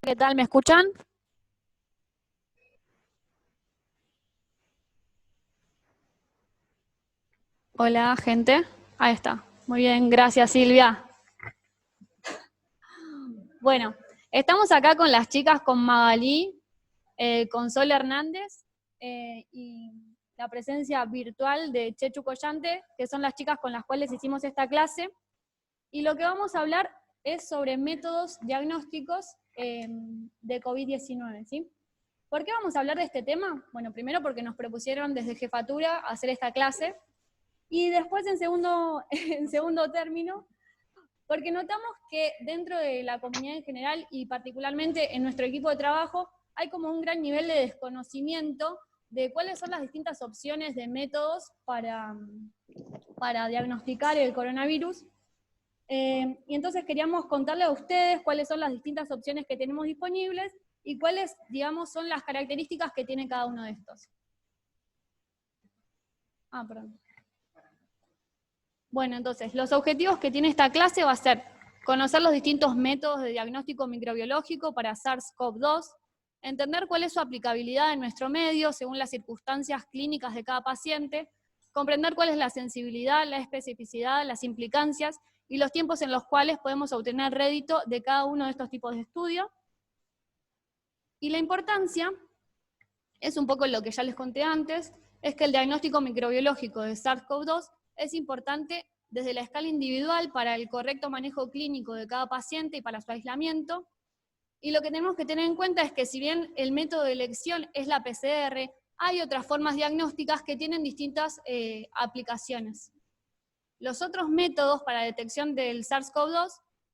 ¿Qué tal? ¿Me escuchan? Hola, gente. Ahí está. Muy bien, gracias, Silvia. Bueno, estamos acá con las chicas, con Magalí, con Sol Hernández y la presencia virtual de Chechu Collante, que son las chicas con las cuales hicimos esta clase. Y lo que vamos a hablar es sobre métodos diagnósticos de COVID-19, ¿sí? ¿Por qué vamos a hablar de este tema? Bueno, primero porque nos propusieron desde Jefatura hacer esta clase, y después en segundo término, porque notamos que dentro de la comunidad en general y particularmente en nuestro equipo de trabajo hay como un gran nivel de desconocimiento de cuáles son las distintas opciones de métodos para diagnosticar el coronavirus. Y entonces queríamos contarles a ustedes cuáles son las distintas opciones que tenemos disponibles y cuáles, digamos, son las características que tiene cada uno de estos. Perdón. Bueno, entonces, los objetivos que tiene esta clase va a ser conocer los distintos métodos de diagnóstico microbiológico para SARS-CoV-2, entender cuál es su aplicabilidad en nuestro medio según las circunstancias clínicas de cada paciente, comprender cuál es la sensibilidad, la especificidad, las implicancias y los tiempos en los cuales podemos obtener rédito de cada uno de estos tipos de estudio. Y la importancia es un poco lo que ya les conté antes, es que el diagnóstico microbiológico de SARS-CoV-2 es importante desde la escala individual para el correcto manejo clínico de cada paciente y para su aislamiento. Y lo que tenemos que tener en cuenta es que si bien el método de elección es la PCR, hay otras formas diagnósticas que tienen distintas aplicaciones. Los otros métodos para la detección del SARS-CoV-2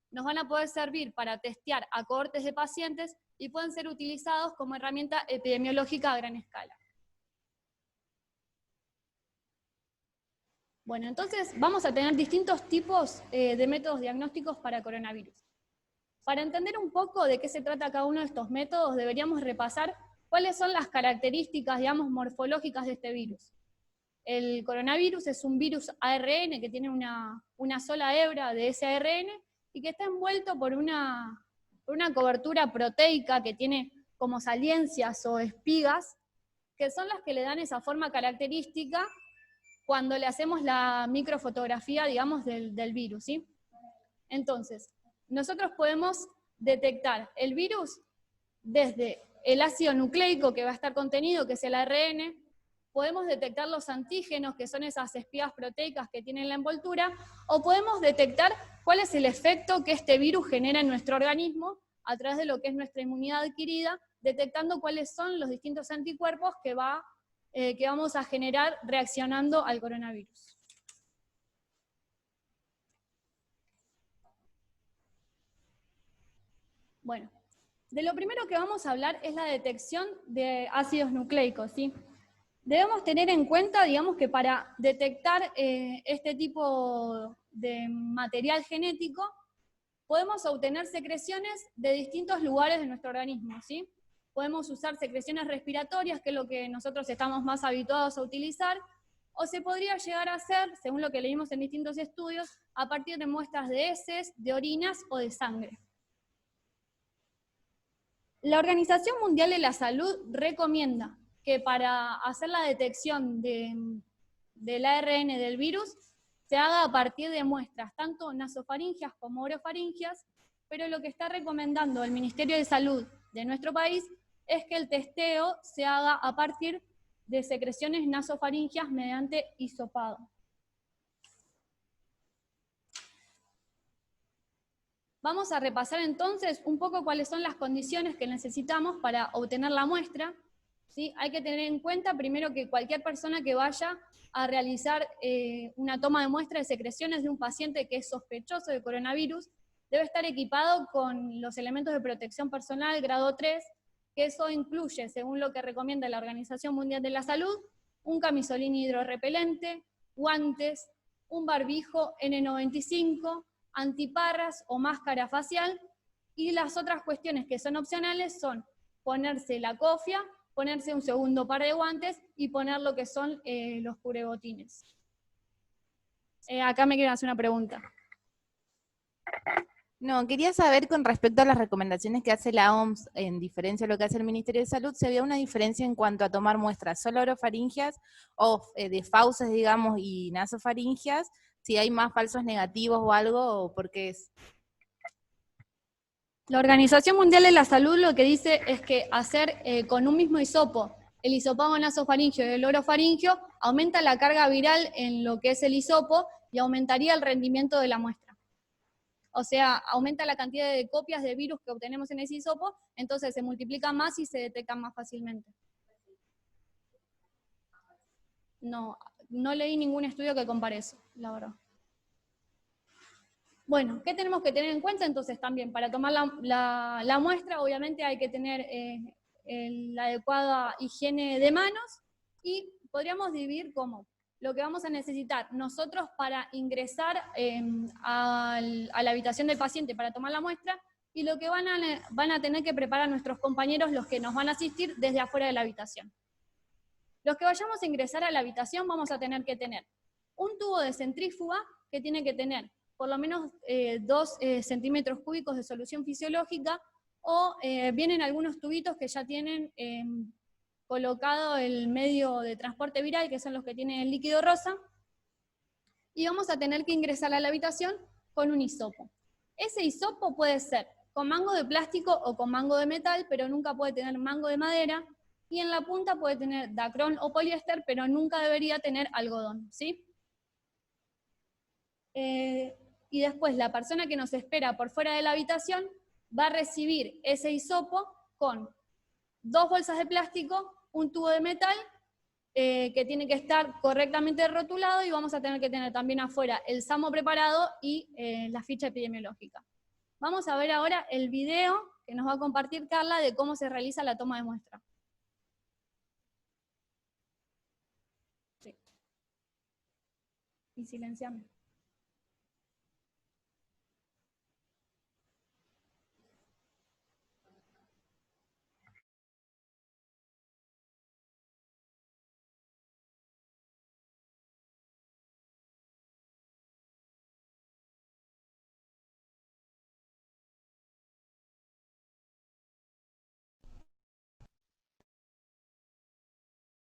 nos van a poder servir para testear a cohortes de pacientes y pueden ser utilizados como herramienta epidemiológica a gran escala. Bueno, entonces vamos a tener distintos tipos de métodos diagnósticos para coronavirus. Para entender un poco de qué se trata cada uno de estos métodos, deberíamos repasar cuáles son las características, digamos, morfológicas de este virus. El coronavirus es un virus ARN que tiene una sola hebra de ese ARN y que está envuelto por una cobertura proteica que tiene como saliencias o espigas, que son las que le dan esa forma característica cuando le hacemos la microfotografía, digamos, del virus, ¿sí? Entonces, nosotros podemos detectar el virus desde el ácido nucleico que va a estar contenido, que es el ARN, podemos detectar los antígenos, que son esas espigas proteicas que tienen la envoltura, o podemos detectar cuál es el efecto que este virus genera en nuestro organismo a través de lo que es nuestra inmunidad adquirida, detectando cuáles son los distintos anticuerpos que vamos a generar reaccionando al coronavirus. Bueno, de lo primero que vamos a hablar es la detección de ácidos nucleicos, ¿sí? Debemos tener en cuenta, digamos, que para detectar este tipo de material genético, podemos obtener secreciones de distintos lugares de nuestro organismo, ¿sí? Podemos usar secreciones respiratorias, que es lo que nosotros estamos más habituados a utilizar, o se podría llegar a hacer, según lo que leímos en distintos estudios, a partir de muestras de heces, de orinas o de sangre. La Organización Mundial de la Salud recomienda que para hacer la detección del ARN del virus se haga a partir de muestras tanto nasofaringias como orofaringias, pero lo que está recomendando el Ministerio de Salud de nuestro país es que el testeo se haga a partir de secreciones nasofaringias mediante hisopado. Vamos a repasar entonces un poco cuáles son las condiciones que necesitamos para obtener la muestra, ¿sí? Hay que tener en cuenta primero que cualquier persona que vaya a realizar una toma de muestra de secreciones de un paciente que es sospechoso de coronavirus debe estar equipado con los elementos de protección personal grado 3, que eso incluye, según lo que recomienda la Organización Mundial de la Salud, un camisolín hidrorrepelente, guantes, un barbijo N95, antiparras o máscara facial, y las otras cuestiones que son opcionales son ponerse la cofia, ponerse un segundo par de guantes y poner lo que son los cubrebotines. Acá me quieren hacer una pregunta. No, quería saber con respecto a las recomendaciones que hace la OMS, en diferencia de lo que hace el Ministerio de Salud, si había una diferencia en cuanto a tomar muestras solo orofaringias o de fauces, digamos, y nasofaringias, si hay más falsos negativos o algo, o por qué es. La Organización Mundial de la Salud lo que dice es que hacer con un mismo hisopo el hisopado nasofaringio y el orofaringio aumenta la carga viral en lo que es el hisopo y aumentaría el rendimiento de la muestra. O sea, aumenta la cantidad de copias de virus que obtenemos en ese hisopo, entonces se multiplica más y se detecta más fácilmente. No, no leí ningún estudio que compare eso, la verdad. Bueno, ¿qué tenemos que tener en cuenta entonces también? Para tomar la muestra, obviamente hay que tener la adecuada higiene de manos y podríamos dividir como lo que vamos a necesitar nosotros para ingresar a la habitación del paciente para tomar la muestra y lo que van a tener que preparar nuestros compañeros, los que nos van a asistir desde afuera de la habitación. Los que vayamos a ingresar a la habitación vamos a tener que tener un tubo de centrífuga que tiene que tener por lo menos 2 centímetros cúbicos de solución fisiológica, o vienen algunos tubitos que ya tienen colocado el medio de transporte viral, que son los que tienen el líquido rosa, y vamos a tener que ingresar a la habitación con un hisopo. Ese hisopo puede ser con mango de plástico o con mango de metal, pero nunca puede tener mango de madera, y en la punta puede tener dacrón o poliéster, pero nunca debería tener algodón, ¿sí? Y después la persona que nos espera por fuera de la habitación va a recibir ese hisopo con 2 bolsas de plástico, un tubo de metal que tiene que estar correctamente rotulado, y vamos a tener que tener también afuera el SAMO preparado y la ficha epidemiológica. Vamos a ver ahora el video que nos va a compartir Carla de cómo se realiza la toma de muestra. Sí. Y silenciame.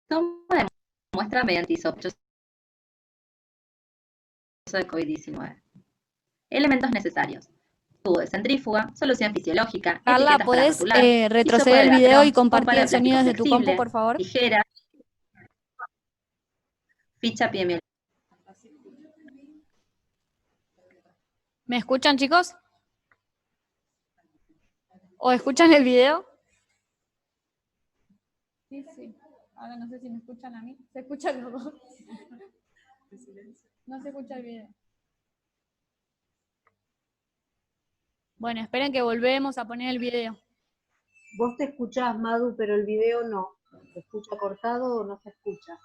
Toma de muestra mediante sospechoso de COVID-19. Elementos necesarios: tubo de centrífuga, solución fisiológica, Carla, etiquetas para ¿podés rotular, retroceder el hisopo de video y dacrón, compartir pala el de plástico sonido desde tu compu, flexible, por favor? tijera, ficha epidemiológica. ¿Me escuchan, chicos? ¿O escuchan el video? Sí, sí. Ahora no sé si me escuchan a mí. ¿Se escuchan los dos? No se escucha el video. Bueno, esperen que volvemos a poner el video. Vos te escuchás, Madu, pero el video no. ¿Se escucha cortado o no se escucha?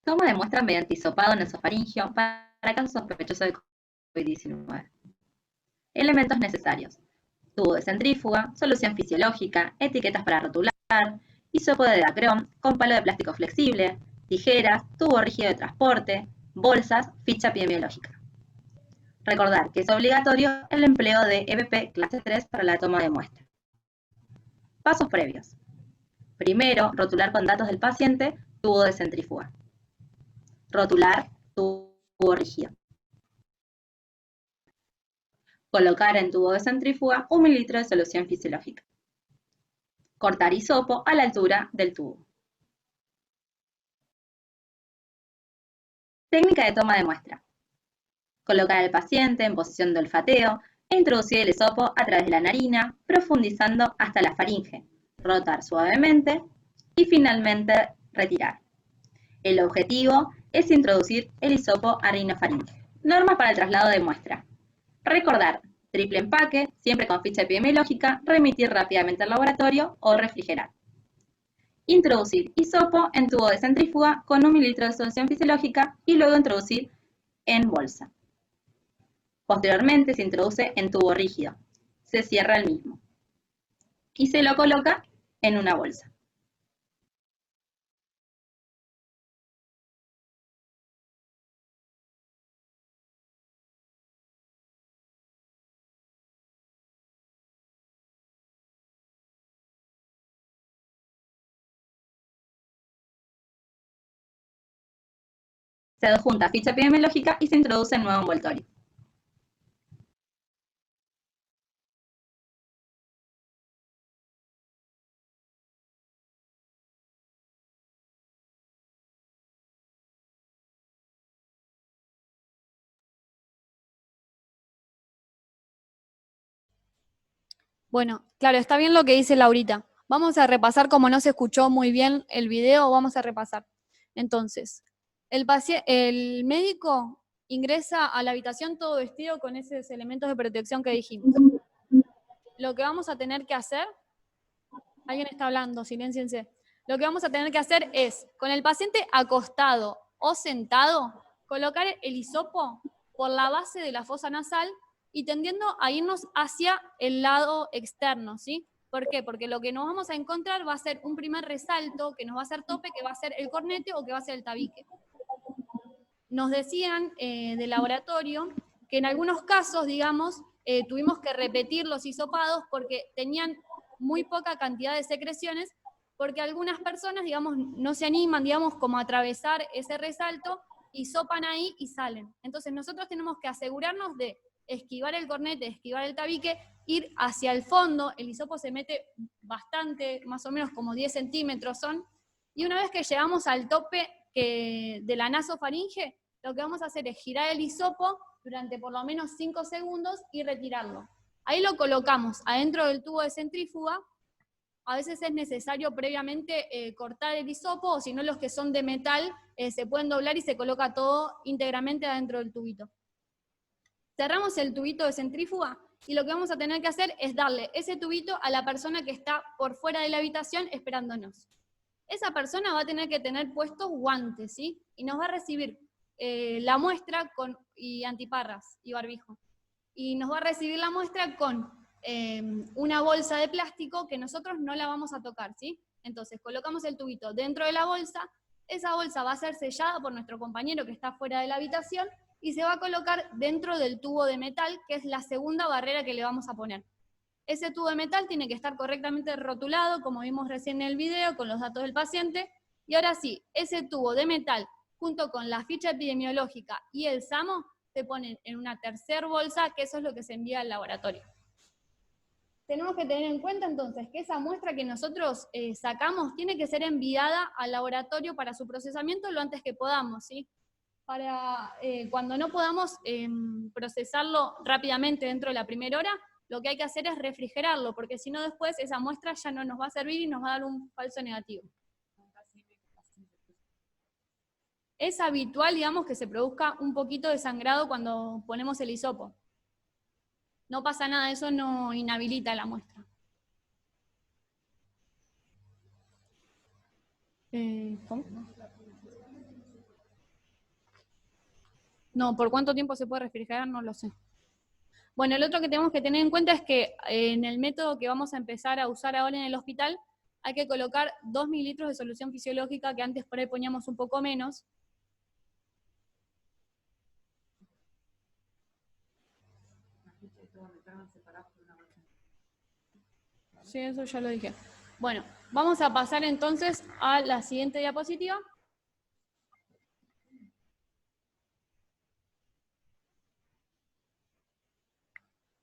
Toma de muestra mediante hisopado nasofaringio para casos sospechosos de COVID-19. Elementos necesarios: tubo de centrífuga, solución fisiológica, etiquetas para rotular, hisopo de dacrón con palo de plástico flexible, tijeras, tubo rígido de transporte, bolsas, ficha epidemiológica. Recordar que es obligatorio el empleo de EPP clase 3 para la toma de muestra. Pasos previos. Primero, rotular con datos del paciente, tubo de centrífuga. Rotular, tubo rígido. Colocar en tubo de centrífuga 1 mililitro de solución fisiológica. Cortar hisopo a la altura del tubo. Técnica de toma de muestra. Colocar al paciente en posición de olfateo e introducir el hisopo a través de la narina, profundizando hasta la faringe. Rotar suavemente y finalmente retirar. El objetivo es introducir el hisopo a rinofaringe. Normas para el traslado de muestra. Recordar: triple empaque, siempre con ficha epidemiológica, remitir rápidamente al laboratorio o refrigerar. Introducir hisopo en tubo de centrífuga con 1 mililitro de solución fisiológica y luego introducir en bolsa. Posteriormente se introduce en tubo rígido, se cierra el mismo y se lo coloca en una bolsa. Se adjunta ficha epidemiológica y se introduce el nuevo envoltorio. Bueno, claro, está bien lo que dice Laurita. Vamos a repasar, como no se escuchó muy bien el video, vamos a repasar. Entonces, el médico ingresa a la habitación todo vestido con esos elementos de protección que dijimos. Lo que vamos a tener que hacer, alguien está hablando, silénciense. Lo que vamos a tener que hacer es, con el paciente acostado o sentado, colocar el hisopo por la base de la fosa nasal y tendiendo a irnos hacia el lado externo, ¿sí? ¿Por qué? Porque lo que nos vamos a encontrar va a ser un primer resalto que nos va a hacer tope, que va a ser el cornete o que va a ser el tabique. Nos decían del laboratorio que en algunos casos, digamos, tuvimos que repetir los hisopados porque tenían muy poca cantidad de secreciones, porque algunas personas, digamos, no se animan, digamos, como a atravesar ese resalto, hisopan ahí y salen. Entonces nosotros tenemos que asegurarnos de esquivar el cornete, esquivar el tabique, ir hacia el fondo, el hisopo se mete bastante, más o menos como 10 centímetros son, y una vez que llegamos al tope de la nasofaringe, lo que vamos a hacer es girar el hisopo durante por lo menos 5 segundos y retirarlo. Ahí lo colocamos adentro del tubo de centrífuga. A veces es necesario previamente cortar el hisopo, o si no los que son de metal se pueden doblar y se coloca todo íntegramente adentro del tubito. Cerramos el tubito de centrífuga y lo que vamos a tener que hacer es darle ese tubito a la persona que está por fuera de la habitación esperándonos. Esa persona va a tener que tener puestos guantes, ¿sí? Y nos va a recibir la muestra y antiparras y barbijo. Y nos va a recibir la muestra con una bolsa de plástico que nosotros no la vamos a tocar, ¿sí? Entonces colocamos el tubito dentro de la bolsa, esa bolsa va a ser sellada por nuestro compañero que está fuera de la habitación y se va a colocar dentro del tubo de metal, que es la segunda barrera que le vamos a poner. Ese tubo de metal tiene que estar correctamente rotulado, como vimos recién en el video, con los datos del paciente. Y ahora sí, ese tubo de metal, junto con la ficha epidemiológica y el SAMO, se ponen en una tercera bolsa, que eso es lo que se envía al laboratorio. Tenemos que tener en cuenta entonces que esa muestra que nosotros sacamos tiene que ser enviada al laboratorio para su procesamiento lo antes que podamos, ¿sí? Para cuando no podamos procesarlo rápidamente dentro de la primera hora, lo que hay que hacer es refrigerarlo, porque si no después esa muestra ya no nos va a servir y nos va a dar un falso negativo. Es habitual, digamos, que se produzca un poquito de sangrado cuando ponemos el hisopo. No pasa nada, eso no inhabilita la muestra. ¿Cómo? No, ¿por cuánto tiempo se puede refrigerar? No lo sé. Bueno, el otro que tenemos que tener en cuenta es que en el método que vamos a empezar a usar ahora en el hospital, hay que colocar 2 mililitros de solución fisiológica, que antes por ahí poníamos un poco menos. Sí, eso ya lo dije. Bueno, vamos a pasar entonces a la siguiente diapositiva.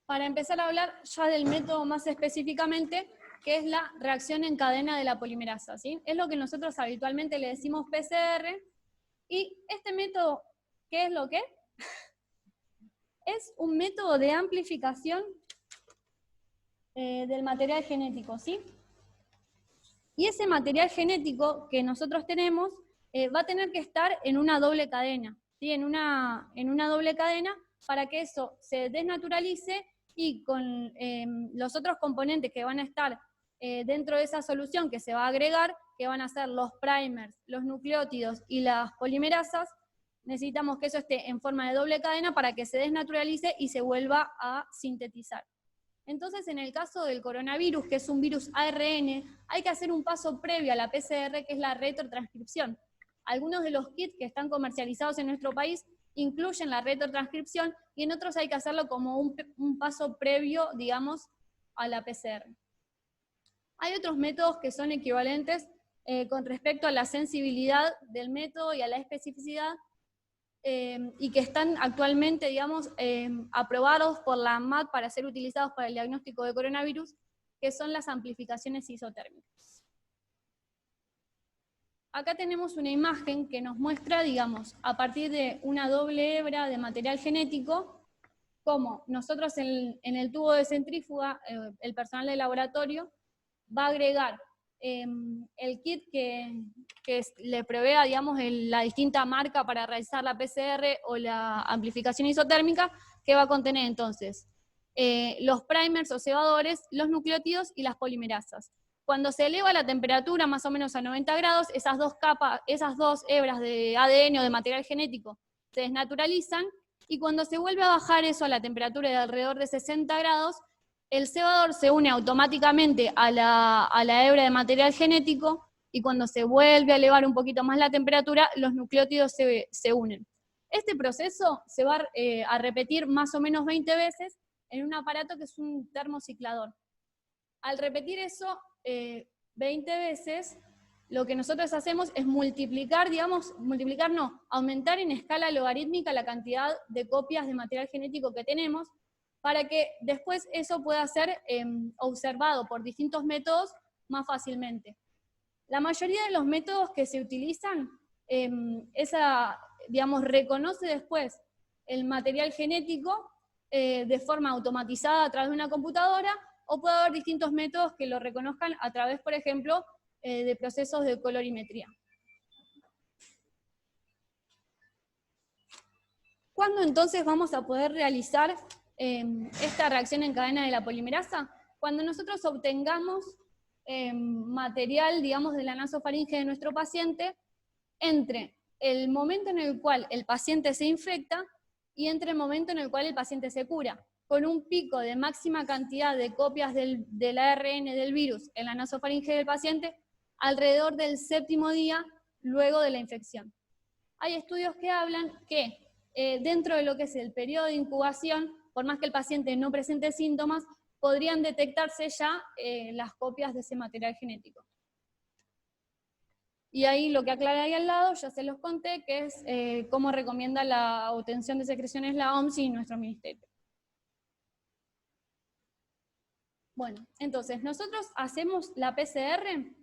Para empezar a hablar ya del método más específicamente, que es la reacción en cadena de la polimerasa, ¿sí? Es lo que nosotros habitualmente le decimos PCR, y este método, ¿qué es lo que? Es un método de amplificación del material genético, ¿sí? Y ese material genético que nosotros tenemos va a tener que estar en una doble cadena, ¿sí? En una doble cadena para que eso se desnaturalice y con los otros componentes que van a estar dentro de esa solución que se va a agregar, que van a ser los primers, los nucleótidos y las polimerasas, necesitamos que eso esté en forma de doble cadena para que se desnaturalice y se vuelva a sintetizar. Entonces, en el caso del coronavirus, que es un virus ARN, hay que hacer un paso previo a la PCR, que es la retrotranscripción. Algunos de los kits que están comercializados en nuestro país incluyen la retrotranscripción y en otros hay que hacerlo como un paso previo, digamos, a la PCR. Hay otros métodos que son equivalentes con respecto a la sensibilidad del método y a la especificidad, y que están actualmente, digamos, aprobados por la ANMAT para ser utilizados para el diagnóstico de coronavirus, que son las amplificaciones isotérmicas. Acá tenemos una imagen que nos muestra, digamos, a partir de una doble hebra de material genético, cómo nosotros en el tubo de centrífuga, el personal de laboratorio, va a agregar el kit que le provea, digamos, la distinta marca para realizar la PCR o la amplificación isotérmica, que va a contener entonces los primers o cebadores, los nucleótidos y las polimerasas. Cuando se eleva la temperatura más o menos a 90 grados, esas dos hebras de ADN o de material genético se desnaturalizan, y cuando se vuelve a bajar eso a la temperatura de alrededor de 60 grados, el cebador se une automáticamente a la hebra de material genético, y cuando se vuelve a elevar un poquito más la temperatura, los nucleótidos se unen. Este proceso se va a repetir más o menos 20 veces en un aparato que es un termociclador. Al repetir eso 20 veces, lo que nosotros hacemos es aumentar en escala logarítmica la cantidad de copias de material genético que tenemos, para que después eso pueda ser observado por distintos métodos más fácilmente. La mayoría de los métodos que se utilizan, reconoce después el material genético de forma automatizada a través de una computadora, o puede haber distintos métodos que lo reconozcan a través, por ejemplo, de procesos de colorimetría. ¿Cuándo entonces vamos a poder realizar esta reacción en cadena de la polimerasa? Cuando nosotros obtengamos material, digamos, de la nasofaringe de nuestro paciente, entre el momento en el cual el paciente se infecta y entre el momento en el cual el paciente se cura, con un pico de máxima cantidad de copias del ARN del virus en la nasofaringe del paciente alrededor del 7º día luego de la infección. Hay estudios que hablan que dentro de lo que es el periodo de incubación, por más que el paciente no presente síntomas, podrían detectarse ya las copias de ese material genético. Y ahí lo que aclaré ahí al lado, ya se los conté, que es cómo recomienda la obtención de secreciones la OMS y nuestro ministerio. Bueno, entonces nosotros hacemos la PCR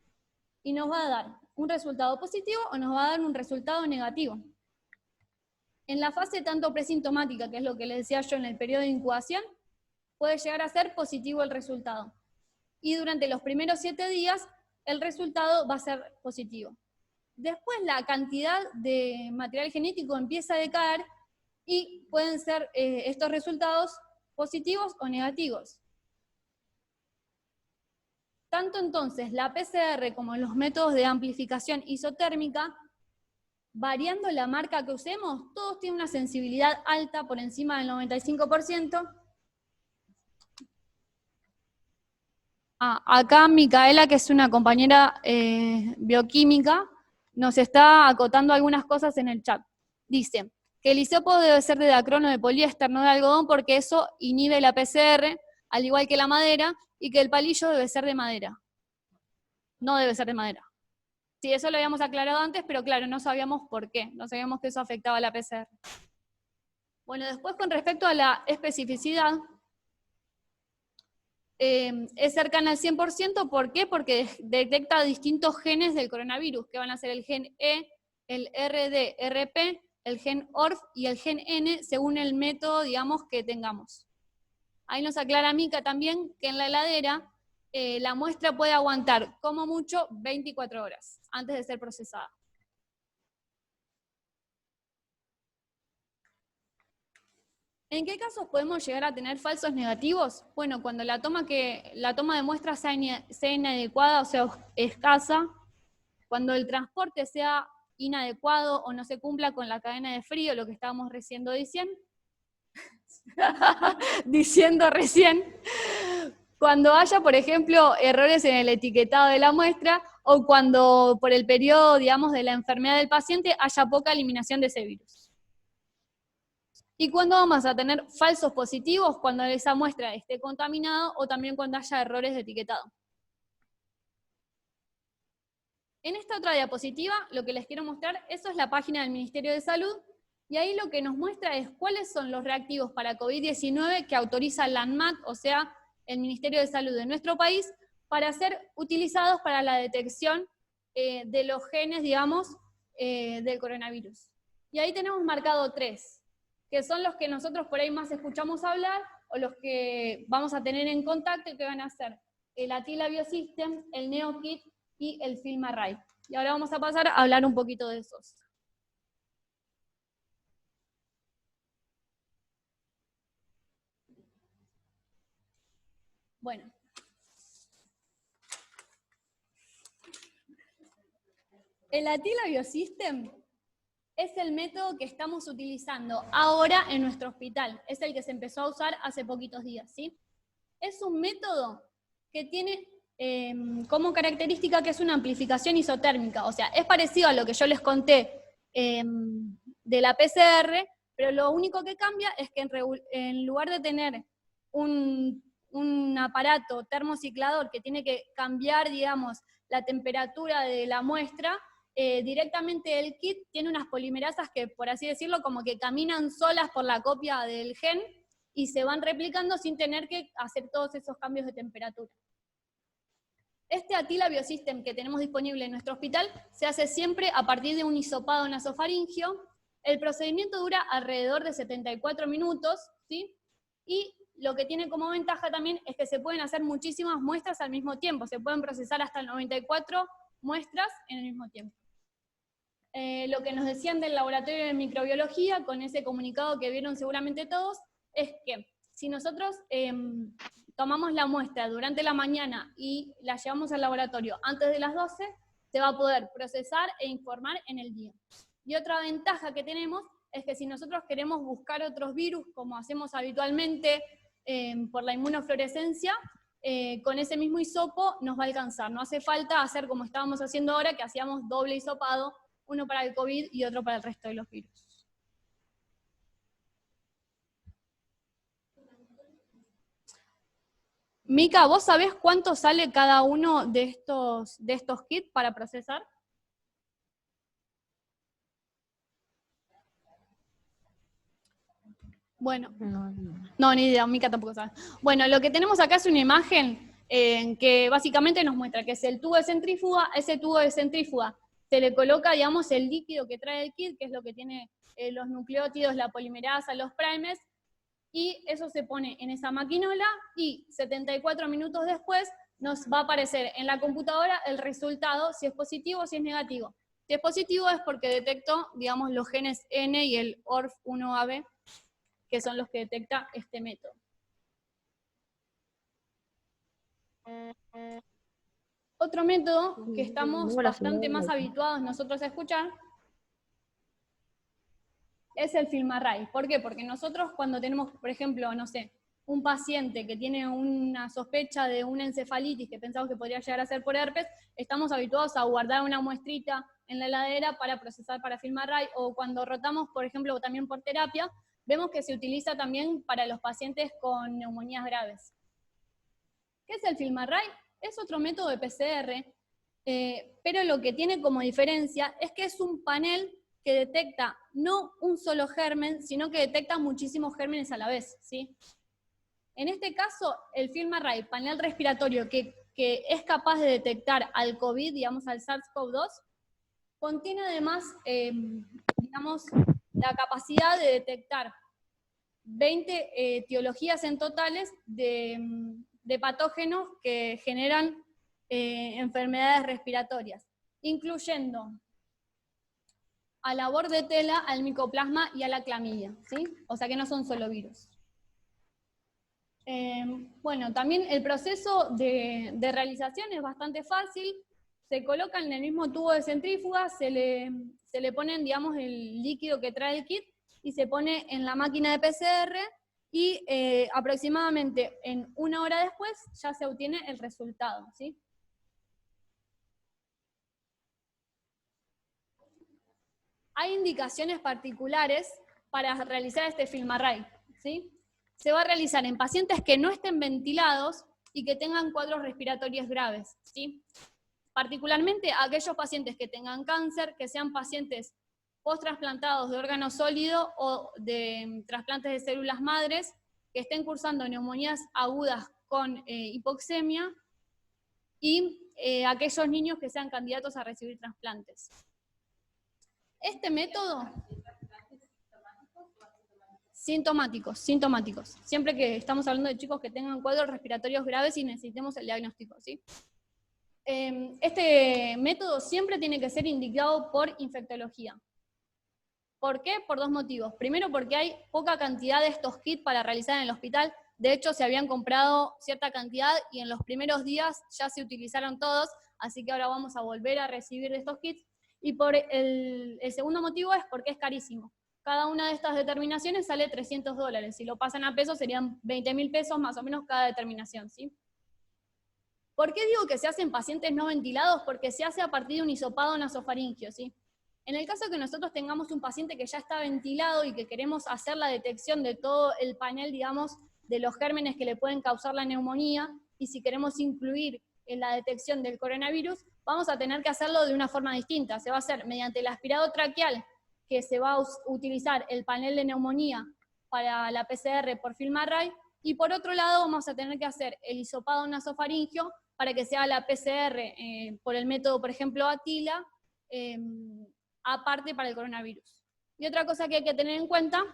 y nos va a dar un resultado positivo o nos va a dar un resultado negativo. En la fase tanto presintomática, que es lo que les decía yo en el periodo de incubación, puede llegar a ser positivo el resultado. Y durante los primeros 7 días, el resultado va a ser positivo. Después la cantidad de material genético empieza a decaer y pueden ser estos resultados positivos o negativos. Tanto entonces la PCR como los métodos de amplificación isotérmica, variando la marca que usemos, todos tienen una sensibilidad alta por encima del 95%. Acá Micaela, que es una compañera bioquímica, nos está acotando algunas cosas en el chat. Dice que el hisopo debe ser de dacrono de poliéster, no de algodón, porque eso inhibe la PCR, al igual que la madera, y que el palillo debe ser de madera. No debe ser de madera. Sí, eso lo habíamos aclarado antes, pero claro, no sabíamos por qué, no sabíamos que eso afectaba a la PCR. Bueno, después con respecto a la especificidad, es cercana al 100%, ¿por qué? Porque detecta distintos genes del coronavirus, que van a ser el gen E, el RD-RP, el gen ORF y el gen N, según el método, digamos, que tengamos. Ahí nos aclara Mica también que en la heladera la muestra puede aguantar, como mucho, 24 horas antes de ser procesada. ¿En qué casos podemos llegar a tener falsos negativos? Bueno, cuando la toma de muestra sea inadecuada, o sea, escasa, cuando el transporte sea inadecuado o no se cumpla con la cadena de frío, lo que estábamos diciendo recién, cuando haya, por ejemplo, errores en el etiquetado de la muestra o cuando por el periodo, digamos, de la enfermedad del paciente haya poca eliminación de ese virus. ¿Y cuándo vamos a tener falsos positivos? Cuando esa muestra esté contaminada o también cuando haya errores de etiquetado. En esta otra diapositiva, lo que les quiero mostrar, eso es la página del Ministerio de Salud, y ahí lo que nos muestra es cuáles son los reactivos para COVID-19 que autoriza la ANMAT, o sea, el Ministerio de Salud de nuestro país, para ser utilizados para la detección de los genes, digamos, del coronavirus. Y ahí tenemos marcado 3, que son los que nosotros por ahí más escuchamos hablar, o los que vamos a tener en contacto, que van a ser el Atila Biosystem, el NeoKit y el FilmArray. Y ahora vamos a pasar a hablar un poquito de esos. Bueno. El Atila Biosystem es el método que estamos utilizando ahora en nuestro hospital. Es el que se empezó a usar hace poquitos días, ¿sí? Es un método que tiene como característica que es una amplificación isotérmica. O sea, es parecido a lo que yo les conté de la PCR, pero lo único que cambia es que en lugar de tener un aparato termociclador que tiene que cambiar, digamos, la temperatura de la muestra, directamente el kit tiene unas polimerasas que, por así decirlo, como que caminan solas por la copia del gen y se van replicando sin tener que hacer todos esos cambios de temperatura. Este Atila Biosystem que tenemos disponible en nuestro hospital se hace siempre a partir de un hisopado nasofaringio. El procedimiento dura alrededor de 74 minutos, ¿sí? Y lo que tiene como ventaja también es que se pueden hacer muchísimas muestras al mismo tiempo, se pueden procesar hasta 94 muestras en el mismo tiempo. Lo que nos decían del laboratorio de microbiología, con ese comunicado que vieron seguramente todos, es que si nosotros tomamos la muestra durante la mañana y la llevamos al laboratorio antes de las 12, se va a poder procesar e informar en el día. Y otra ventaja que tenemos es que si nosotros queremos buscar otros virus, como hacemos habitualmente por la inmunofluorescencia, con ese mismo hisopo nos va a alcanzar. No hace falta hacer como estábamos haciendo ahora, que hacíamos doble hisopado, uno para el COVID y otro para el resto de los virus. Mica, ¿vos sabés cuánto sale cada uno de estos kits para procesar? Bueno, no, ni idea, Mica tampoco sabe. Bueno, lo que tenemos acá es una imagen que básicamente nos muestra que es el tubo de centrífuga. Ese tubo de centrífuga se le coloca, digamos, el líquido que trae el kit, que es lo que tiene los nucleótidos, la polimerasa, los primers, y eso se pone en esa maquinola y 74 minutos después nos va a aparecer en la computadora el resultado, si es positivo o si es negativo. Si es positivo es porque detectó, digamos, los genes N y el ORF1AB, que son los que detecta este método. Otro método que estamos bastante más habituados nosotros a escuchar es el FilmArray. ¿Por qué? Porque nosotros cuando tenemos, por ejemplo, no sé, un paciente que tiene una sospecha de una encefalitis que pensamos que podría llegar a ser por herpes, estamos habituados a guardar una muestrita en la heladera para procesar para FilmArray, o cuando rotamos, por ejemplo, también por terapia, vemos que se utiliza también para los pacientes con neumonías graves. ¿Qué es el FilmArray? Es otro método de PCR, pero lo que tiene como diferencia es que es un panel que detecta no un solo germen, sino que detecta muchísimos gérmenes a la vez, ¿sí? En este caso, el FilmArray, panel respiratorio que es capaz de detectar al COVID, digamos al SARS-CoV-2, contiene además, digamos, la capacidad de detectar 20 etiologías en totales de patógenos que generan enfermedades respiratorias, incluyendo a la bordetela, al micoplasma y a la clamidia, ¿sí? O sea que no son solo virus. Bueno, también el proceso de realización es bastante fácil. se colocan en el mismo tubo de centrífuga, se le ponen, digamos, el líquido que trae el kit y se pone en la máquina de PCR y aproximadamente en 1 hora después ya se obtiene el resultado, ¿sí? Hay indicaciones particulares para realizar este FilmArray, ¿sí? Se va a realizar en pacientes que no estén ventilados y que tengan cuadros respiratorios graves, ¿sí? Particularmente aquellos pacientes que tengan cáncer, que sean pacientes post-trasplantados de órgano sólido o de trasplantes de células madres, que estén cursando neumonías agudas con hipoxemia, y aquellos niños que sean candidatos a recibir trasplantes. Este método... Sintomáticos. Siempre que estamos hablando de chicos que tengan cuadros respiratorios graves y necesitemos el diagnóstico, ¿sí? Este método siempre tiene que ser indicado por infectología. ¿Por qué? Por 2 motivos. Primero, porque hay poca cantidad de estos kits para realizar en el hospital. De hecho, se habían comprado cierta cantidad y en los primeros días ya se utilizaron todos, así que ahora vamos a volver a recibir estos kits. Y por el segundo motivo es porque es carísimo. Cada una de estas determinaciones sale $300. Si lo pasan a pesos serían 20.000 pesos más o menos cada determinación, ¿sí? ¿Por qué digo que se hace en pacientes no ventilados? Porque se hace a partir de un hisopado nasofaringio, ¿sí? En el caso que nosotros tengamos un paciente que ya está ventilado y que queremos hacer la detección de todo el panel, digamos, de los gérmenes que le pueden causar la neumonía, y si queremos incluir en la detección del coronavirus, vamos a tener que hacerlo de una forma distinta. Se va a hacer mediante el aspirado traqueal, que se va a utilizar el panel de neumonía para la PCR por FilmArray, y por otro lado vamos a tener que hacer el hisopado nasofaringio para que sea la PCR por el método, por ejemplo, ATILA, aparte para el coronavirus. Y otra cosa que hay que tener en cuenta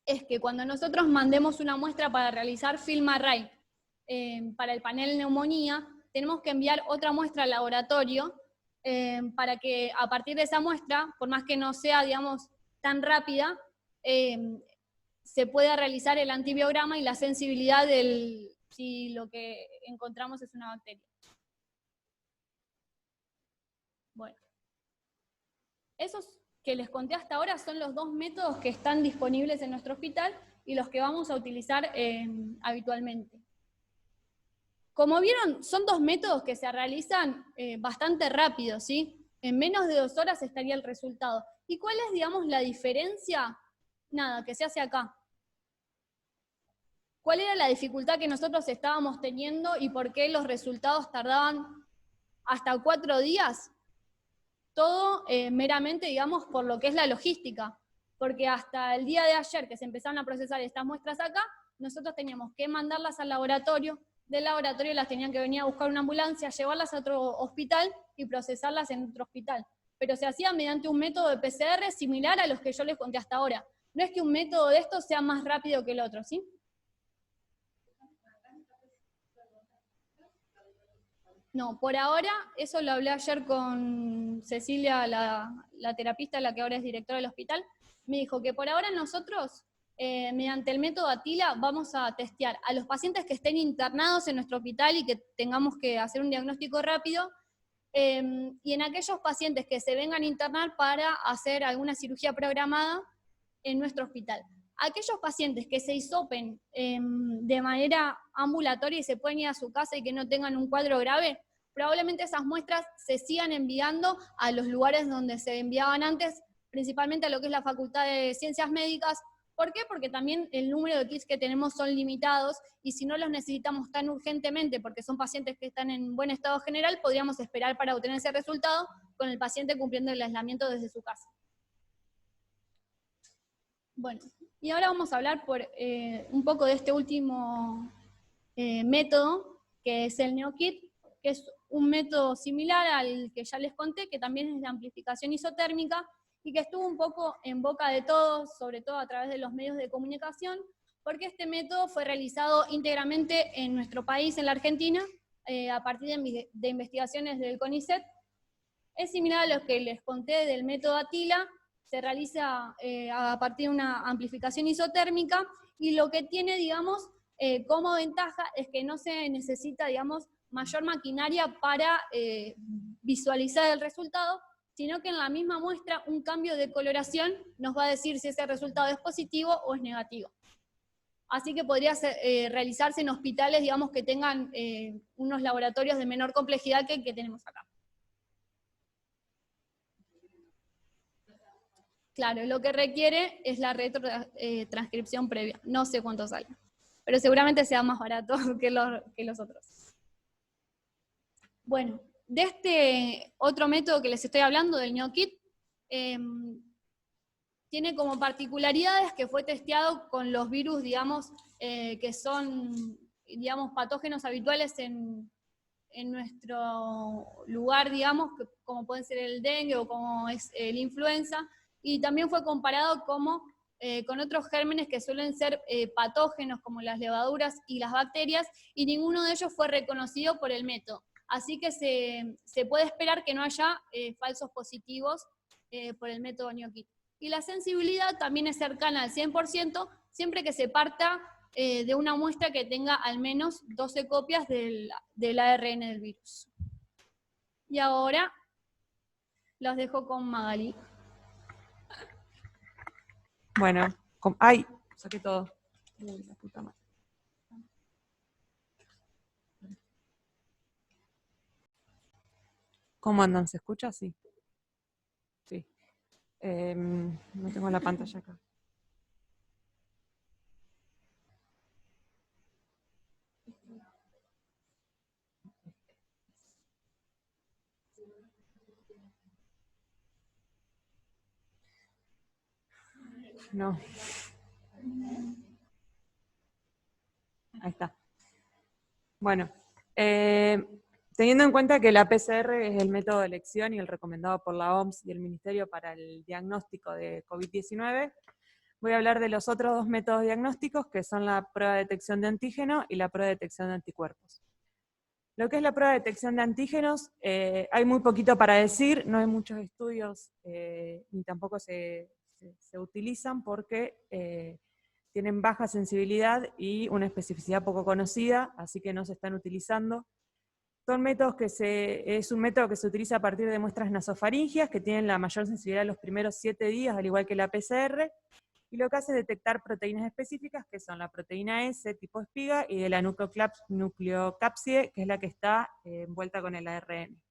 es que cuando nosotros mandemos una muestra para realizar FilmArray para el panel neumonía, tenemos que enviar otra muestra al laboratorio para que a partir de esa muestra, por más que no sea, digamos, tan rápida, se pueda realizar el antibiograma y la sensibilidad si lo que encontramos es una bacteria. Bueno, esos que les conté hasta ahora son los 2 métodos que están disponibles en nuestro hospital y los que vamos a utilizar habitualmente. Como vieron, son 2 métodos que se realizan bastante rápido, ¿sí? En menos de 2 horas estaría el resultado. ¿Y cuál es, digamos, la diferencia? Nada, que se hace acá. ¿Cuál era la dificultad que nosotros estábamos teniendo y por qué los resultados tardaban hasta 4 días? Todo meramente, digamos, por lo que es la logística. Porque hasta el día de ayer que se empezaron a procesar estas muestras acá, nosotros teníamos que mandarlas al laboratorio. Del laboratorio las tenían que venir a buscar una ambulancia, llevarlas a otro hospital y procesarlas en otro hospital. Pero se hacía mediante un método de PCR similar a los que yo les conté hasta ahora. No es que un método de estos sea más rápido que el otro, ¿sí? No, por ahora, eso lo hablé ayer con Cecilia, la terapista, la que ahora es directora del hospital, me dijo que por ahora nosotros, mediante el método ATILA, vamos a testear a los pacientes que estén internados en nuestro hospital y que tengamos que hacer un diagnóstico rápido, y en aquellos pacientes que se vengan a internar para hacer alguna cirugía programada en nuestro hospital. Aquellos pacientes que se hisopen de manera ambulatoria y se pueden ir a su casa y que no tengan un cuadro grave, probablemente esas muestras se sigan enviando a los lugares donde se enviaban antes, principalmente a lo que es la Facultad de Ciencias Médicas. ¿Por qué? Porque también el número de kits que tenemos son limitados y si no los necesitamos tan urgentemente porque son pacientes que están en buen estado general, podríamos esperar para obtener ese resultado con el paciente cumpliendo el aislamiento desde su casa. Bueno, y ahora vamos a hablar un poco de este último método, que es el NeoKit, que es un método similar al que ya les conté, que también es de amplificación isotérmica, y que estuvo un poco en boca de todos, sobre todo a través de los medios de comunicación, porque este método fue realizado íntegramente en nuestro país, en la Argentina, a partir de investigaciones del CONICET. Es similar a lo que les conté del método ATILA, se realiza a partir de una amplificación isotérmica, y lo que tiene, digamos, como ventaja es que no se necesita, digamos, mayor maquinaria para visualizar el resultado, sino que en la misma muestra un cambio de coloración nos va a decir si ese resultado es positivo o es negativo. Así que podría realizarse en hospitales, digamos, que tengan unos laboratorios de menor complejidad que el que tenemos acá. Claro, lo que requiere es la retrotranscripción previa. No sé cuánto sale, pero seguramente sea más barato que los otros. Bueno, de este otro método que les estoy hablando, del NeoKit, tiene como particularidades que fue testeado con los virus, digamos, que son, digamos, patógenos habituales en nuestro lugar, digamos, como pueden ser el dengue o como es el influenza, y también fue comparado con otros gérmenes que suelen ser patógenos, como las levaduras y las bacterias, y ninguno de ellos fue reconocido por el método. Así que se puede esperar que no haya falsos positivos por el método NeoKit. Y la sensibilidad también es cercana al 100%, siempre que se parta de una muestra que tenga al menos 12 copias del ARN del virus. Y ahora los dejo con Magali. Bueno, ¡ay! Saqué todo. Uy, la puta madre. ¿Cómo andan? ¿Se escucha? Sí. Sí. No tengo la pantalla acá. No. Ahí está. Bueno, teniendo en cuenta que la PCR es el método de elección y el recomendado por la OMS y el Ministerio para el diagnóstico de COVID-19, voy a hablar de los otros dos métodos diagnósticos, que son la prueba de detección de antígeno y la prueba de detección de anticuerpos. Lo que es la prueba de detección de antígenos, hay muy poquito para decir, no hay muchos estudios, ni tampoco se utilizan porque tienen baja sensibilidad y una especificidad poco conocida, así que no se están utilizando. Son métodos es un método que se utiliza a partir de muestras nasofaringias, que tienen la mayor sensibilidad los primeros 7 días, al igual que la PCR, y lo que hace es detectar proteínas específicas, que son la proteína S tipo espiga, y de la nucleocápside, que es la que está envuelta con el ARN.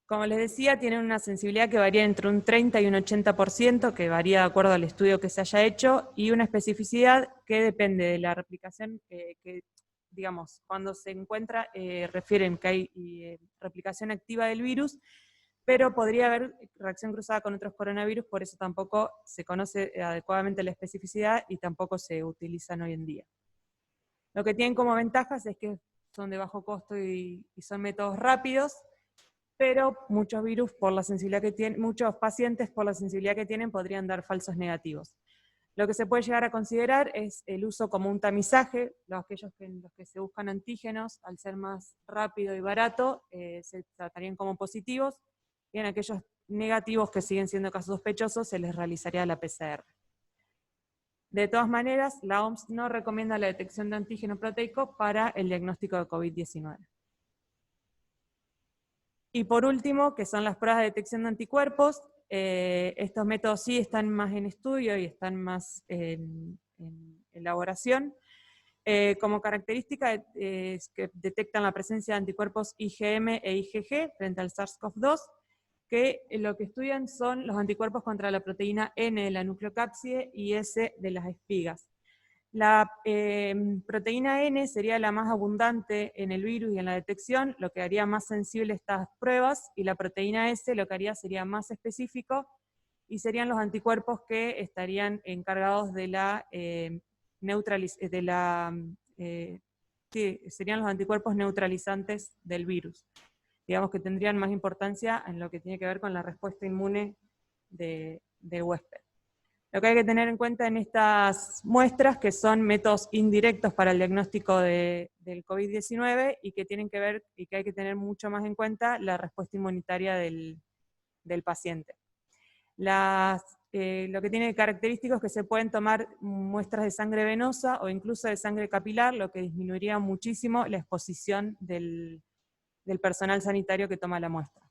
Como les decía, tienen una sensibilidad que varía entre un 30 y un 80%, que varía de acuerdo al estudio que se haya hecho, y una especificidad que depende de la replicación, que digamos, cuando se encuentra, refieren que hay replicación activa del virus, pero podría haber reacción cruzada con otros coronavirus, por eso tampoco se conoce adecuadamente la especificidad y tampoco se utilizan hoy en día. Lo que tienen como ventajas es que son de bajo costo y son métodos rápidos, pero muchos virus, por la sensibilidad que tienen, muchos pacientes por la sensibilidad que tienen podrían dar falsos negativos. Lo que se puede llegar a considerar es el uso como un tamizaje, los que se buscan antígenos, al ser más rápido y barato, se tratarían como positivos, y en aquellos negativos que siguen siendo casos sospechosos se les realizaría la PCR. De todas maneras, la OMS no recomienda la detección de antígeno proteico para el diagnóstico de COVID-19. Y por último, que son las pruebas de detección de anticuerpos, estos métodos sí están más en estudio y están más en elaboración. Como característica es que detectan la presencia de anticuerpos IgM e IgG frente al SARS-CoV-2, que lo que estudian son los anticuerpos contra la proteína N de la nucleocápside y S de las espigas. La proteína N sería la más abundante en el virus y en la detección, lo que haría más sensible estas pruebas, y la proteína S lo que haría sería más específico, y serían los anticuerpos que estarían encargados de la serían los anticuerpos neutralizantes del virus. Digamos que tendrían más importancia en lo que tiene que ver con la respuesta inmune del huésped. Lo que hay que tener en cuenta en estas muestras, que son métodos indirectos para el diagnóstico del COVID-19 y que tienen que ver y que hay que tener mucho más en cuenta la respuesta inmunitaria del paciente. Las lo que tiene de característico es que se pueden tomar muestras de sangre venosa o incluso de sangre capilar, lo que disminuiría muchísimo la exposición del personal sanitario que toma la muestra.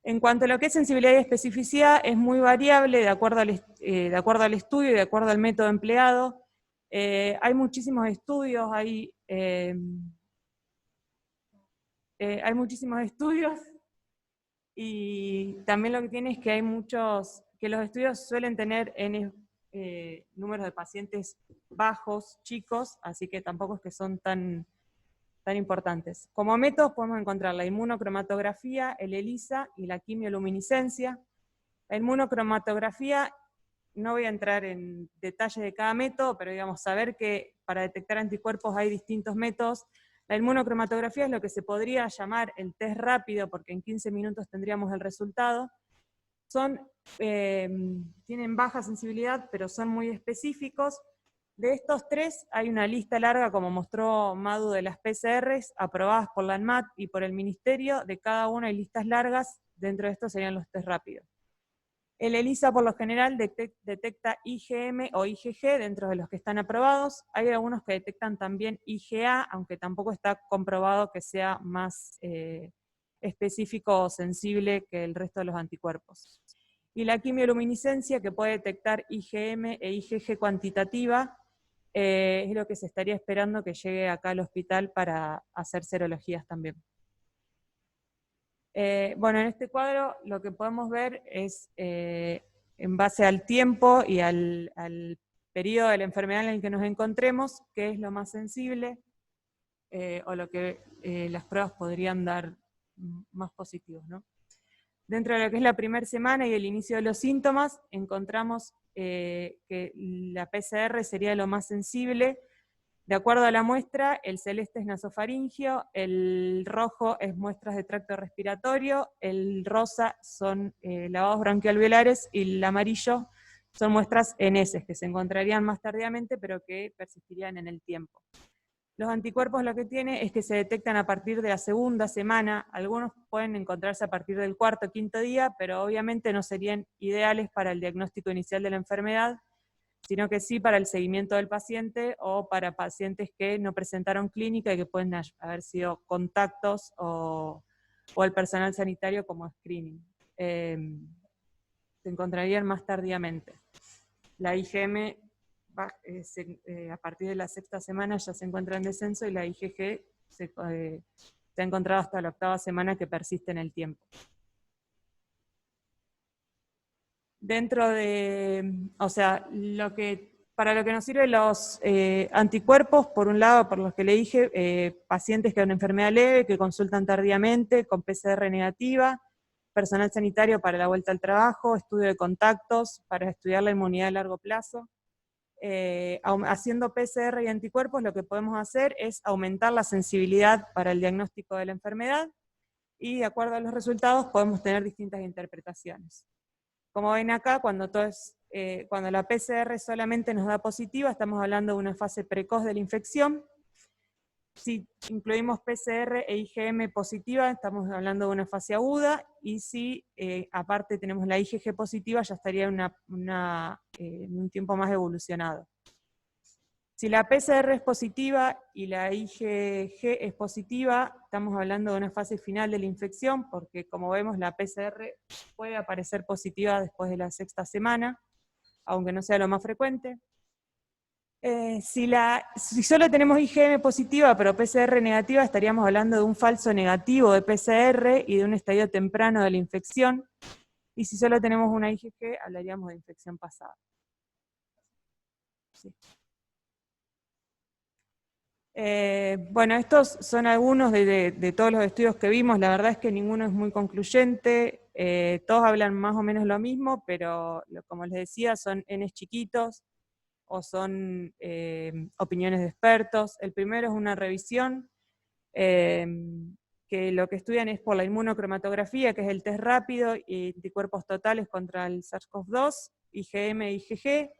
En cuanto a lo que es sensibilidad y especificidad, es muy variable de acuerdo al estudio y de acuerdo al método empleado. Hay muchísimos estudios, hay muchísimos estudios, y también lo que tiene es que hay que los estudios suelen tener números de pacientes bajos, chicos, así que tampoco es que son tan importantes. Como métodos podemos encontrar la inmunocromatografía, el ELISA y la quimioluminiscencia. La inmunocromatografía, no voy a entrar en detalle de cada método, pero digamos, saber que para detectar anticuerpos hay distintos métodos. La inmunocromatografía es lo que se podría llamar el test rápido, porque en 15 minutos tendríamos el resultado. Tienen baja sensibilidad, pero son muy específicos. De estos tres hay una lista larga, como mostró Madu, de las PCRs aprobadas por la ANMAT y por el Ministerio. De cada una hay listas largas, dentro de estos serían los test rápidos. El ELISA por lo general detecta IgM o IgG dentro de los que están aprobados. Hay algunos que detectan también IgA, aunque tampoco está comprobado que sea más específico o sensible que el resto de los anticuerpos. Y la quimioluminiscencia, que puede detectar IgM e IgG cuantitativa, es lo que se estaría esperando que llegue acá al hospital para hacer serologías también. Bueno, en este cuadro lo que podemos ver es, en base al tiempo y al periodo de la enfermedad en el que nos encontremos, qué es lo más sensible, o lo que las pruebas podrían dar más positivos, ¿no? Dentro de lo que es la primera semana y el inicio de los síntomas, encontramos que la PCR sería lo más sensible. De acuerdo a la muestra, el celeste es nasofaringio, el rojo es muestras de tracto respiratorio, el rosa son lavados bronquialveolares y el amarillo son muestras en heces, que se encontrarían más tardíamente, pero que persistirían en el tiempo. Los anticuerpos lo que tiene es que se detectan a partir de la segunda semana, algunos pueden encontrarse a partir del cuarto o quinto día, pero obviamente no serían ideales para el diagnóstico inicial de la enfermedad, sino que sí para el seguimiento del paciente o para pacientes que no presentaron clínica y que pueden haber sido contactos o el personal sanitario como screening. Se encontrarían más tardíamente. La IgM a partir de la sexta semana ya se encuentra en descenso y la IgG se ha encontrado hasta la octava semana, que persiste en el tiempo. Dentro de, o sea, para lo que nos sirven los anticuerpos, por un lado, por los que le dije, pacientes que han una enfermedad leve, que consultan tardíamente, con PCR negativa, personal sanitario para la vuelta al trabajo, estudio de contactos, para estudiar la inmunidad a largo plazo. Haciendo PCR y anticuerpos, lo que podemos hacer es aumentar la sensibilidad para el diagnóstico de la enfermedad, y de acuerdo a los resultados podemos tener distintas interpretaciones. Como ven acá, cuando la PCR solamente nos da positiva, estamos hablando de una fase precoz de la infección. Si incluimos PCR e IgM positiva, estamos hablando de una fase aguda, y si aparte tenemos la IgG positiva, ya estaría en un tiempo más evolucionado. Si la PCR es positiva y la IgG es positiva, estamos hablando de una fase final de la infección, porque como vemos la PCR puede aparecer positiva después de la sexta semana, aunque no sea lo más frecuente. Si solo tenemos IgM positiva pero PCR negativa, estaríamos hablando de un falso negativo de PCR y de un estadio temprano de la infección, y si solo tenemos una IgG, hablaríamos de infección pasada. Sí. Bueno, estos son algunos de todos los estudios que vimos. La verdad es que ninguno es muy concluyente, todos hablan más o menos lo mismo, pero como les decía, son Ns chiquitos, o son opiniones de expertos. El primero es una revisión, que lo que estudian es por la inmunocromatografía, que es el test rápido, y anticuerpos totales contra el SARS-CoV-2, IgM e IgG.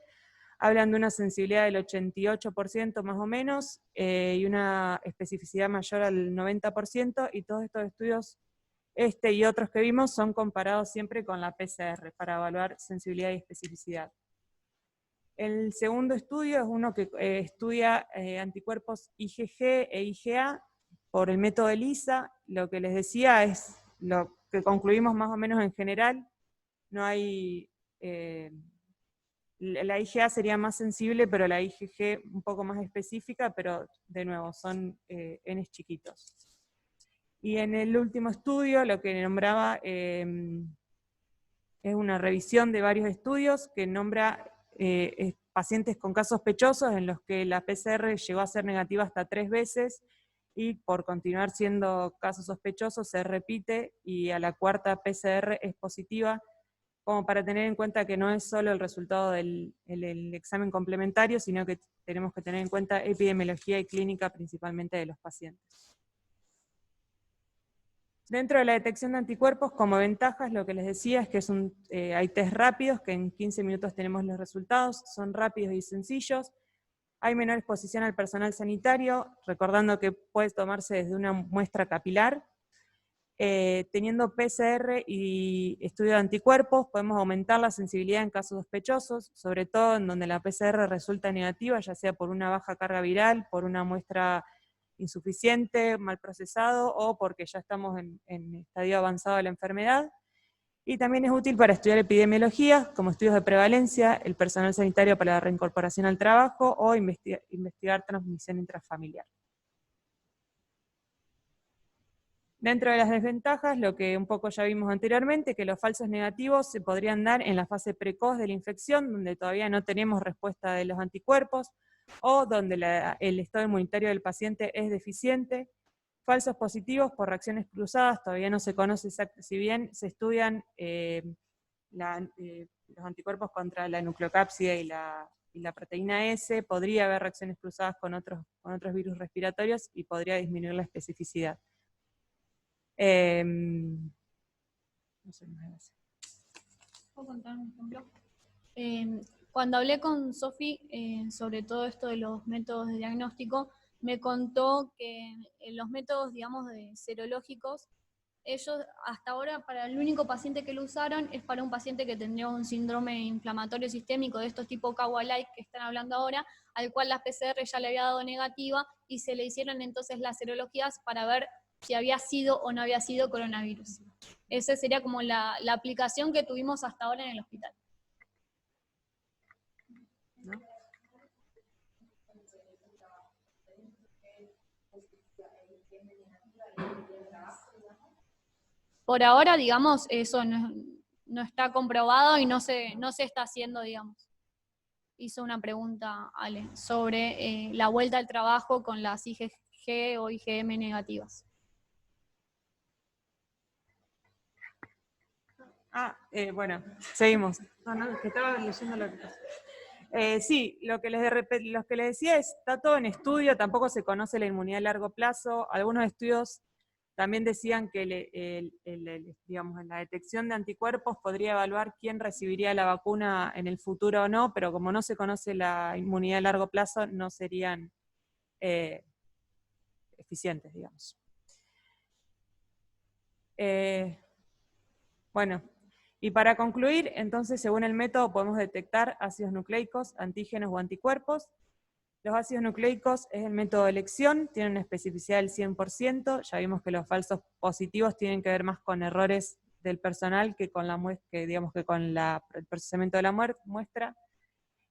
Hablan de una sensibilidad del 88% más o menos, y una especificidad mayor al 90%, y todos estos estudios Este y otros que vimos son comparados siempre con la PCR para evaluar sensibilidad y especificidad. El segundo estudio es uno que estudia anticuerpos IgG e IgA por el método ELISA. Lo que les decía es lo que concluimos más o menos en general. No hay... la IgA sería más sensible, pero la IgG un poco más específica, pero de nuevo, son Ns chiquitos. Y en el último estudio, lo que nombraba es una revisión de varios estudios que nombra pacientes con casos sospechosos en los que la PCR llegó a ser negativa hasta 3 veces, y por continuar siendo casos sospechosos se repite, y a la cuarta PCR es positiva, como para tener en cuenta que no es solo el resultado del examen complementario, sino que tenemos que tener en cuenta epidemiología y clínica principalmente de los pacientes. Dentro de la detección de anticuerpos, como ventajas, lo que les decía es que hay test rápidos, que en 15 minutos tenemos los resultados, son rápidos y sencillos. Hay menor exposición al personal sanitario, recordando que puede tomarse desde una muestra capilar. Teniendo PCR y estudio de anticuerpos, podemos aumentar la sensibilidad en casos sospechosos, sobre todo en donde la PCR resulta negativa, ya sea por una baja carga viral, por una muestra insuficiente, mal procesado, o porque ya estamos en estadio avanzado de la enfermedad. Y también es útil para estudiar epidemiología, como estudios de prevalencia, el personal sanitario para la reincorporación al trabajo, o investigar transmisión intrafamiliar. Dentro de las desventajas, lo que un poco ya vimos anteriormente, que los falsos negativos se podrían dar en la fase precoz de la infección, donde todavía no tenemos respuesta de los anticuerpos, o donde el estado inmunitario del paciente es deficiente. Falsos positivos por reacciones cruzadas, todavía no se conoce exactamente, si bien se estudian los anticuerpos contra la nucleocápsida y la proteína S, podría haber reacciones cruzadas con otros virus respiratorios y podría disminuir la especificidad. No sé más gracias. ¿Puedo contar un ejemplo? Cuando hablé con Sofi sobre todo esto de los métodos de diagnóstico, me contó que en los métodos, digamos, serológicos, ellos hasta ahora para el único paciente que lo usaron es para un paciente que tendría un síndrome inflamatorio sistémico de estos tipo CAWA-like que están hablando ahora, al cual la PCR ya le había dado negativa y se le hicieron entonces las serologías para ver si había sido o no había sido coronavirus. Esa sería como la aplicación que tuvimos hasta ahora en el hospital. ¿No? Por ahora, digamos, eso no está comprobado y no se está haciendo, digamos. Hizo una pregunta, Ale, sobre la vuelta al trabajo con las IgG o IgM negativas. Bueno, seguimos. No, que estaba leyendo lo que pasó. Sí, lo que les decía es, está todo en estudio, tampoco se conoce la inmunidad a largo plazo. Algunos estudios también decían que digamos, en la detección de anticuerpos podría evaluar quién recibiría la vacuna en el futuro o no, pero como no se conoce la inmunidad a largo plazo, no serían eficientes, digamos. Bueno, y para concluir, entonces, según el método podemos detectar ácidos nucleicos, antígenos o anticuerpos. Los ácidos nucleicos es el método de elección, tienen una especificidad del 100%, ya vimos que los falsos positivos tienen que ver más con errores del personal que con el procesamiento de la muestra.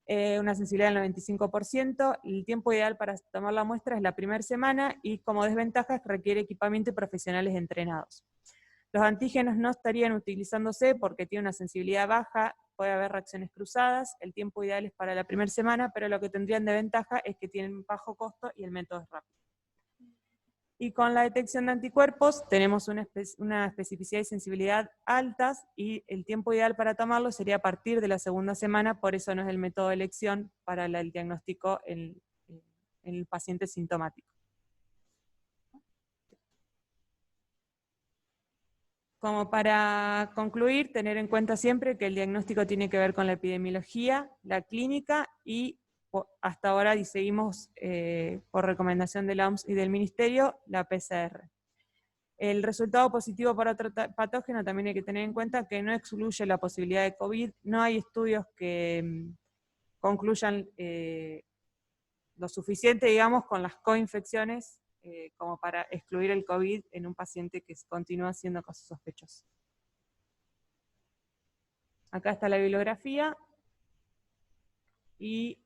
Una sensibilidad del 95%, el tiempo ideal para tomar la muestra es la primera semana, y como desventajas requiere equipamiento y profesionales entrenados. Los antígenos no estarían utilizándose porque tiene una sensibilidad baja, puede haber reacciones cruzadas, el tiempo ideal es para la primera semana, pero lo que tendrían de ventaja es que tienen bajo costo y el método es rápido. Y con la detección de anticuerpos tenemos una especificidad y sensibilidad altas, y el tiempo ideal para tomarlo sería a partir de la segunda semana, por eso no es el método de elección para el diagnóstico en el paciente sintomático. Como para concluir, tener en cuenta siempre que el diagnóstico tiene que ver con la epidemiología, la clínica, y hasta ahora seguimos, por recomendación de la OMS y del Ministerio, la PCR. El resultado positivo para otro patógeno también hay que tener en cuenta que no excluye la posibilidad de COVID. No hay estudios que concluyan lo suficiente, digamos, con las coinfecciones como para excluir el COVID en un paciente que continúa siendo caso sospechoso. Acá está la bibliografía. Y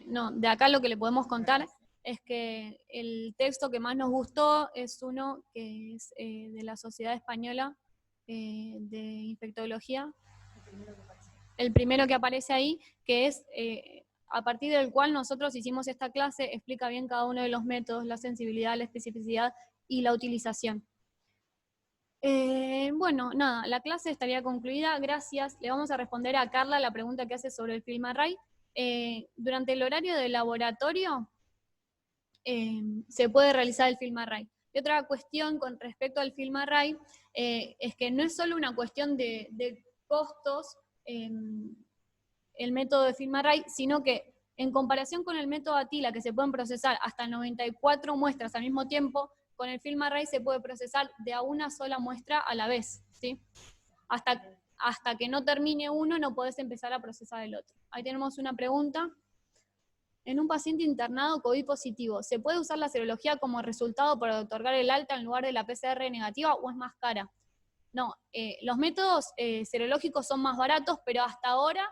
no, de acá lo que le podemos contar es que el texto que más nos gustó es uno que es de la Sociedad Española de Infectología, el primero que aparece ahí, que es a partir del cual nosotros hicimos esta clase, explica bien cada uno de los métodos, la sensibilidad, la especificidad y la utilización. Bueno, nada, la clase estaría concluida, gracias. Le vamos a responder a Carla la pregunta que hace sobre el FilmArray. Durante el horario de laboratorio se puede realizar el FilmArray. Y otra cuestión con respecto al FilmArray es que no es solo una cuestión de costos el método de FilmArray, sino que en comparación con el método ATILA, que se pueden procesar hasta 94 muestras al mismo tiempo, con el FilmArray se puede procesar de a una sola muestra a la vez, ¿sí? Hasta que no termine uno, no podés empezar a procesar el otro. Ahí tenemos una pregunta. En un paciente internado COVID positivo, ¿se puede usar la serología como resultado para otorgar el alta en lugar de la PCR negativa o es más cara? No, los métodos serológicos son más baratos, pero hasta ahora,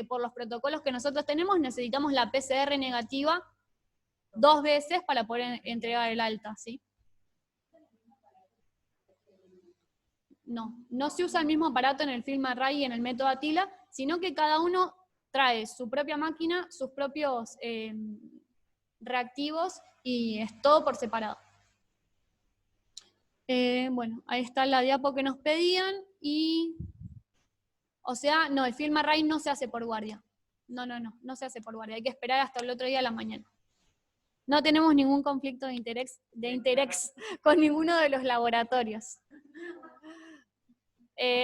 por los protocolos que nosotros tenemos, necesitamos la PCR negativa 2 veces para poder entregar el alta, ¿sí? No se usa el mismo aparato en el FilmArray y en el método ATILA, sino que cada uno trae su propia máquina, sus propios reactivos y es todo por separado. Bueno, ahí está la diapo que nos pedían y... O sea, no, el FilmArray no se hace por guardia. No se hace por guardia. Hay que esperar hasta el otro día a la mañana. No tenemos ningún conflicto de interés con ninguno de los laboratorios.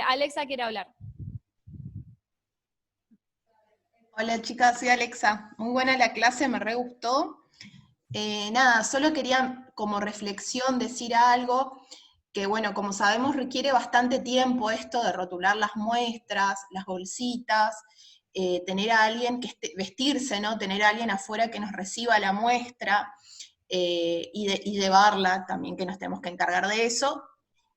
Alexa quiere hablar. Hola chicas, soy Alexa. Muy buena la clase, me re gustó. Nada, solo quería como reflexión decir algo que, bueno, como sabemos requiere bastante tiempo esto de rotular las muestras, las bolsitas, tener a alguien que vestirse, ¿no? Tener a alguien afuera que nos reciba la muestra y llevarla también, que nos tenemos que encargar de eso.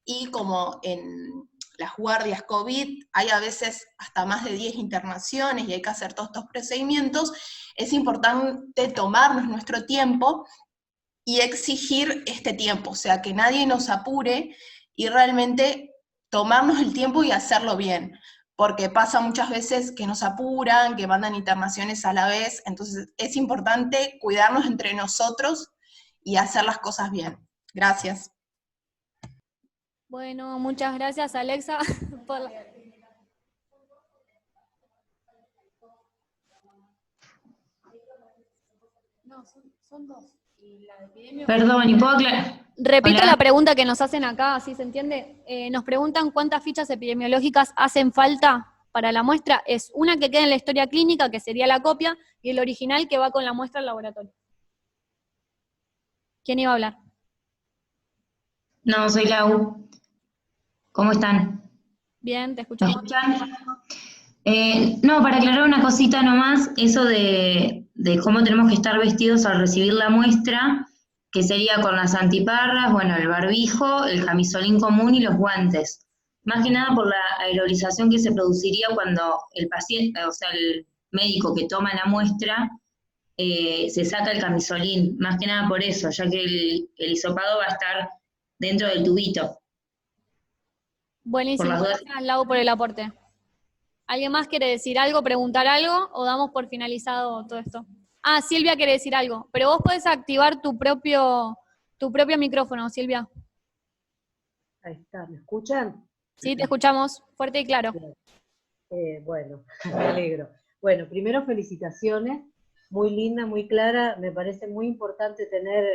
Y como en las guardias COVID hay a veces hasta más de 10 internaciones y hay que hacer todos estos procedimientos, es importante tomarnos nuestro tiempo y exigir este tiempo, o sea, que nadie nos apure y realmente tomarnos el tiempo y hacerlo bien, porque pasa muchas veces que nos apuran, que mandan internaciones a la vez, entonces es importante cuidarnos entre nosotros y hacer las cosas bien. Gracias. Bueno, muchas gracias Alexa por la... No, son 2. Perdón, ¿y puedo aclarar? Repito Hola. la pregunta que nos hacen acá, ¿sí se entiende? Nos preguntan cuántas fichas epidemiológicas hacen falta para la muestra. Es una que queda en la historia clínica, que sería la copia, y el original que va con la muestra al laboratorio. ¿Quién iba a hablar? No, soy Lau. ¿Cómo están? Bien, te ¿Me escuchamos. escuchan? No, para aclarar una cosita nomás, eso de cómo tenemos que estar vestidos al recibir la muestra, que sería con las antiparras, bueno, el barbijo, el camisolín común y los guantes. Más que nada por la aerolización que se produciría cuando el paciente, o sea, el médico que toma la muestra, se saca el camisolín, más que nada por eso, ya que el hisopado va a estar dentro del tubito. Buenísimo, Por las dudas. gracias Lau por el aporte. ¿Alguien más quiere decir algo, preguntar algo, o damos por finalizado todo esto? Ah, Silvia quiere decir algo, pero vos podés activar tu propio micrófono, Silvia. Ahí está, ¿me escuchan? Sí, te escuchamos, fuerte y claro. Bueno, me alegro. Bueno, primero felicitaciones, muy linda, muy clara, me parece muy importante tener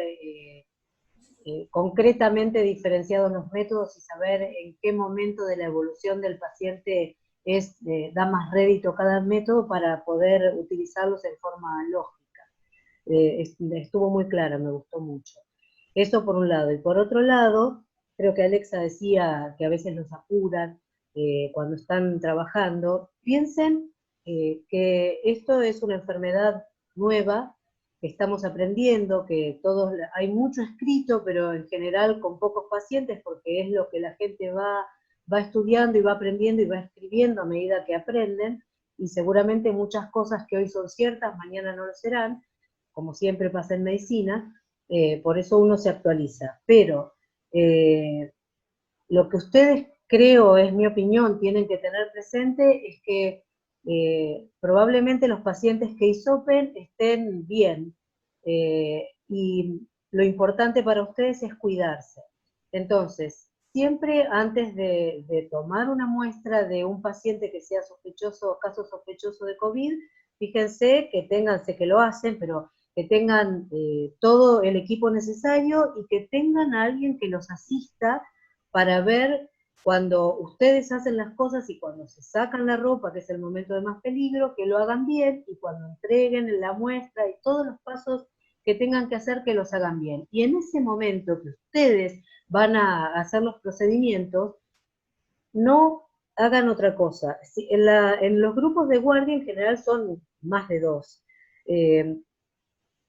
concretamente diferenciados los métodos y saber en qué momento de la evolución del paciente da más rédito cada método para poder utilizarlos en forma lógica. Estuvo muy clara, me gustó mucho. Eso por un lado. Y por otro lado, creo que Alexa decía que a veces los apuran cuando están trabajando. Piensen que esto es una enfermedad nueva, que estamos aprendiendo, que hay mucho escrito, pero en general con pocos pacientes, porque es lo que la gente va estudiando y va aprendiendo y va escribiendo a medida que aprenden, y seguramente muchas cosas que hoy son ciertas, mañana no lo serán, como siempre pasa en medicina, por eso uno se actualiza. Pero lo que ustedes, creo, es mi opinión, tienen que tener presente es que probablemente los pacientes que hisopen estén bien, y lo importante para ustedes es cuidarse. Entonces, siempre antes de tomar una muestra de un paciente que sea sospechoso, caso sospechoso de COVID, fíjense que tengan, sé que lo hacen, pero que tengan todo el equipo necesario y que tengan a alguien que los asista para ver cuando ustedes hacen las cosas y cuando se sacan la ropa, que es el momento de más peligro, que lo hagan bien, y cuando entreguen la muestra y todos los pasos que tengan que hacer, que los hagan bien. Y en ese momento que ustedes van a hacer los procedimientos, no hagan otra cosa. En los grupos de guardia en general son más de 2.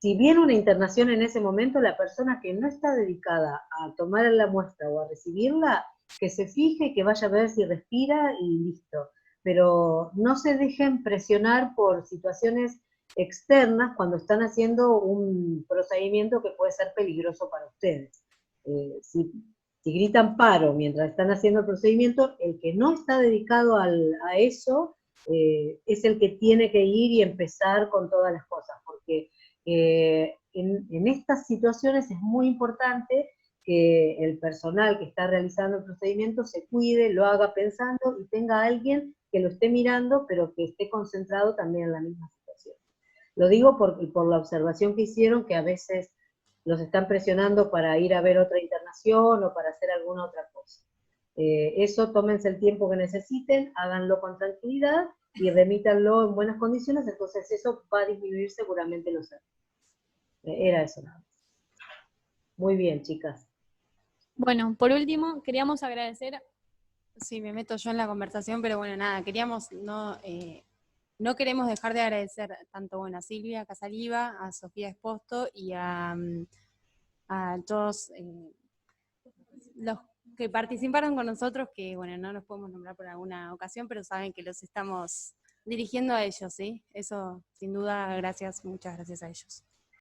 Si viene una internación en ese momento, la persona que no está dedicada a tomar la muestra o a recibirla, que se fije, que vaya a ver si respira y listo. Pero no se dejen presionar por situaciones externas cuando están haciendo un procedimiento que puede ser peligroso para ustedes. Si gritan paro mientras están haciendo el procedimiento, el que no está dedicado a eso es el que tiene que ir y empezar con todas las cosas, porque en estas situaciones es muy importante que el personal que está realizando el procedimiento se cuide, lo haga pensando y tenga a alguien que lo esté mirando, pero que esté concentrado también en la misma situación. Lo digo por la observación que hicieron, que a veces los están presionando para ir a ver otra internación o para hacer alguna otra cosa. Eso, tómense el tiempo que necesiten, háganlo con tranquilidad y remítanlo en buenas condiciones, entonces eso va a disminuir seguramente los errores. Era eso nada más. Muy bien, chicas. Bueno, por último, queríamos agradecer. Sí, me meto yo en la conversación, pero bueno, nada, no queremos dejar de agradecer tanto a Silvia Casaliva, a Sofía Esposto y a todos los que participaron con nosotros, que bueno, no los podemos nombrar por alguna ocasión, pero saben que los estamos dirigiendo a ellos, ¿sí? Eso, sin duda, muchas gracias a ellos.